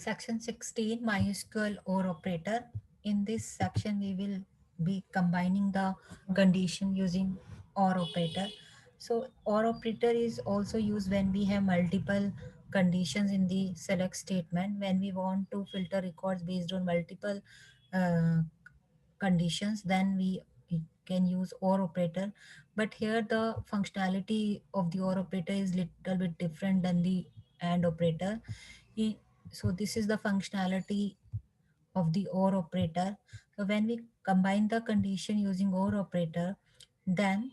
Section 16 MySQL OR operator. In this section, we will be combining the condition using OR operator. So OR operator is also used when we have multiple conditions in the select statement. When we want to filter records based on multiple uh, conditions, then we can use OR operator. But here the functionality of the OR operator is little bit different than the AND operator. E- so this is the functionality of the OR operator. So when we combine the condition using OR operator, then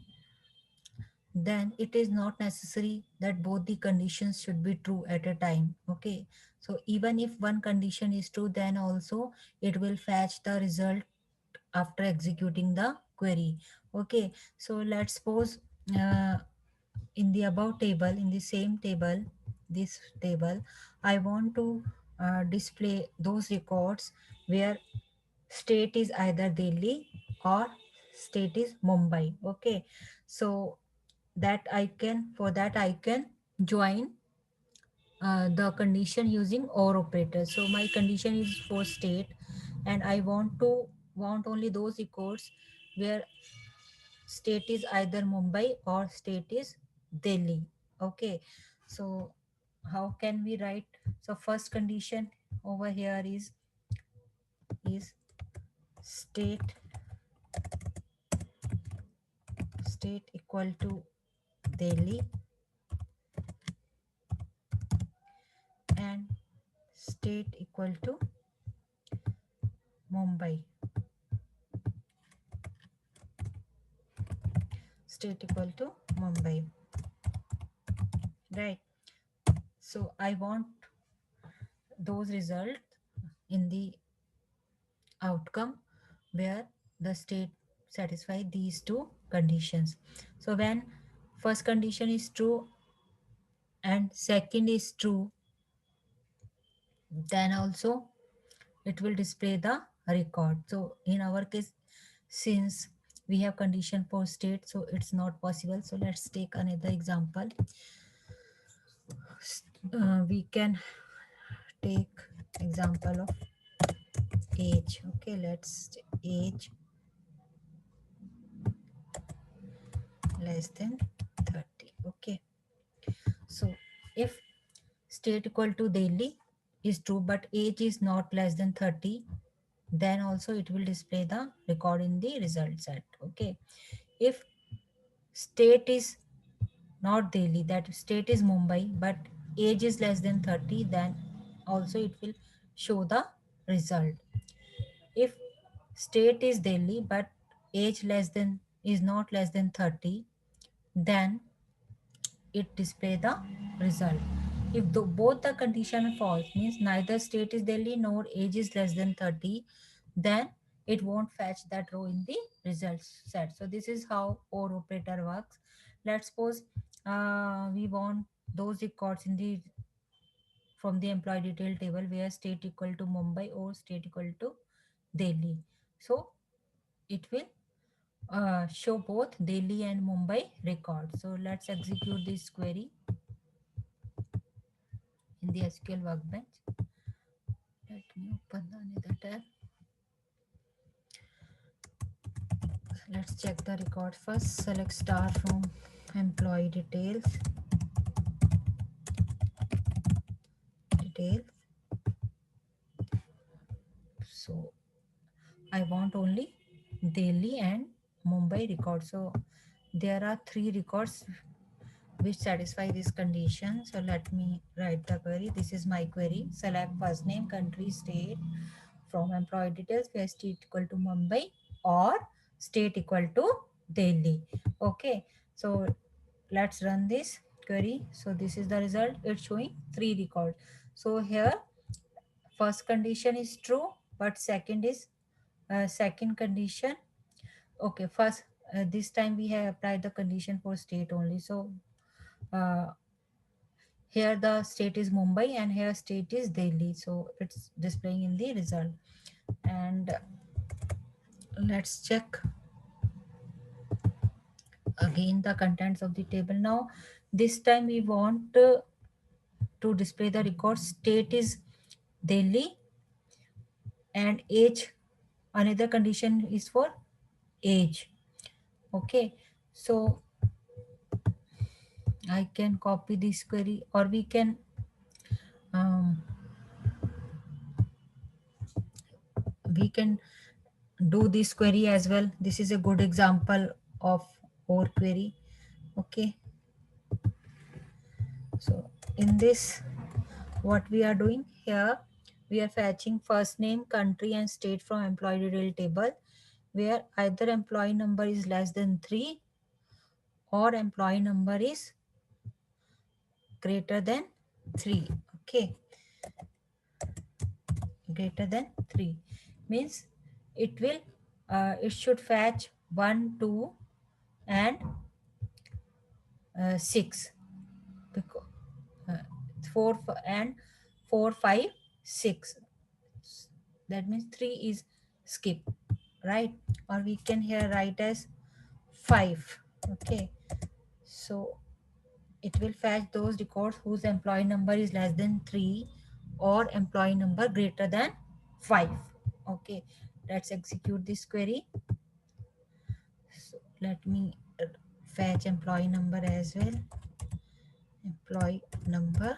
then it is not necessary that both the conditions should be true at a time. Okay, so even if one condition is true, then also it will fetch the result after executing the query. Okay, so let's suppose uh, in the above table, in the same table, this table, I want to display those records where state is either Delhi or state is Mumbai. Okay, so that I can, for that I can join the condition using OR operator. So my condition is for state, and I want only those records where state is either Mumbai or state is Delhi. Okay, so how can we write? So first condition over here is state state equal to Delhi and state equal to Mumbai. State equal to Mumbai. Right. So I want those results in the outcome where the state satisfy these two conditions. So when first condition is true and second is true, then also it will display the record. So in our case, since we have condition for state, so it's not possible. So let's take another example. We can take example of age. Okay, let's age less than 30. Okay, so if state equal to Delhi is true but age is not less than 30, then also it will display the record in the result set. Okay, if state is not Delhi, that state is Mumbai, but age is less than 30, then also it will show the result. If state is Delhi but age less than is not less than 30, then it display the result. If both the condition false, means neither state is Delhi nor age is less than 30, then it won't fetch that row in the results set. So this is how OR operator works. Let's suppose we want those records in the from the employee detail table where state equal to Mumbai or state equal to Delhi. So it will show both Delhi and Mumbai records. So let's execute this query in the SQL workbench. Let me open another tab. Let's check the record first. Select star from employee details. So I want only Delhi and Mumbai records. So there are three records which satisfy this condition. So let me write the query. This is my query. Select first name, country, state from employee details where state equal to Mumbai or state equal to Delhi. Okay, so let's run this query. So this is the result. It's showing three records. So here first condition is true, but second is second condition. Okay, first this time we have applied the condition for state only. So uh, here the state is Mumbai and here state is Delhi. So it's displaying in the result. And let's check again the contents of the table. Now this time we want to display the record state is Delhi, and age, another condition is for age. Okay, so I can copy this query, or um, we can do this query as well. This is a good example of OR query. Okay, so in this, what we are doing here, we are fetching first name, country and state from employee detail table, where either employee number is less than 3 or employee number is greater than 3. Okay, greater than 3 means it should fetch 1, 2 and 6, because 4 and 4, 5, 6. That means 3 is skip, right? Or we can here write as 5. Okay, so it will fetch those records whose employee number is less than 3 or employee number greater than 5. Okay, let's execute this query. So let me fetch employee number as well. Employee number.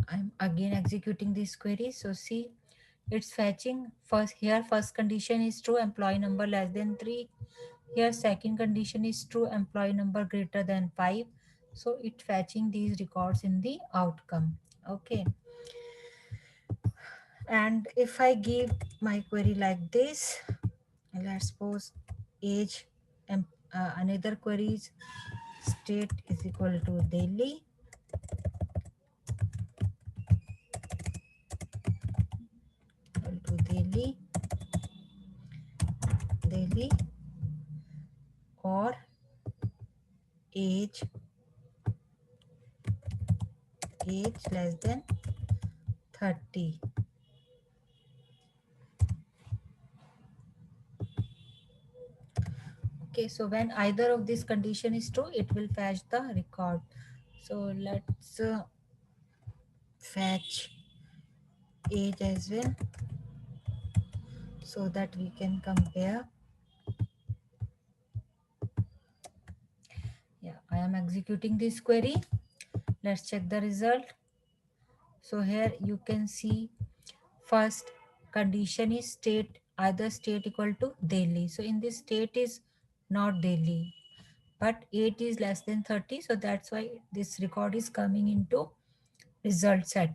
I'm again executing this query. So see, it's fetching first. Here first condition is true, employee number less than 3. Here second condition is true, employee number greater than 5. So it fetching these records in the outcome. Okay, and if I give my query like this, let's suppose age, and another query is state is equal to Delhi, equal to Delhi, or age, less than 30. Okay, so when either of these condition is true, it will fetch the record. So let's fetch age as well, so that we can compare. Yeah, I am executing this query. Let's check the result. So here you can see first condition is state, either state equal to Delhi. So in this state is not Delhi, but 8 is less than 30. So that's why this record is coming into result set.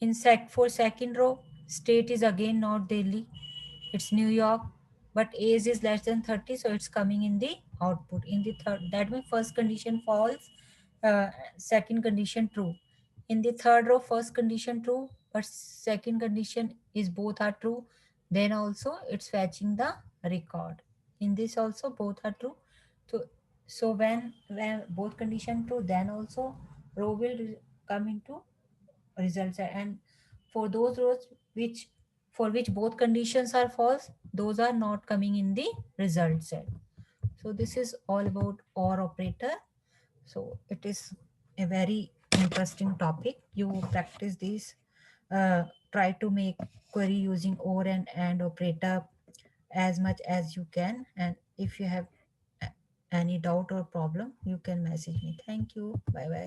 In for second row, state is again not Delhi, it's New York, but age is less than 30, so it's coming in the output. In the third, that means first condition false, uh, second condition true. In the third row, first condition true, but second condition is both are true, then also it's fetching the record. In this also both are true. So when both condition true, then also row will come into results. And for those rows which for which both conditions are false, those are not coming in the result set. So this is all about OR operator. So it is a very interesting topic. You practice this, try to make query using OR and AND operator as much as you can. And if you have any doubt or problem, you can message me. Thank you. Bye bye.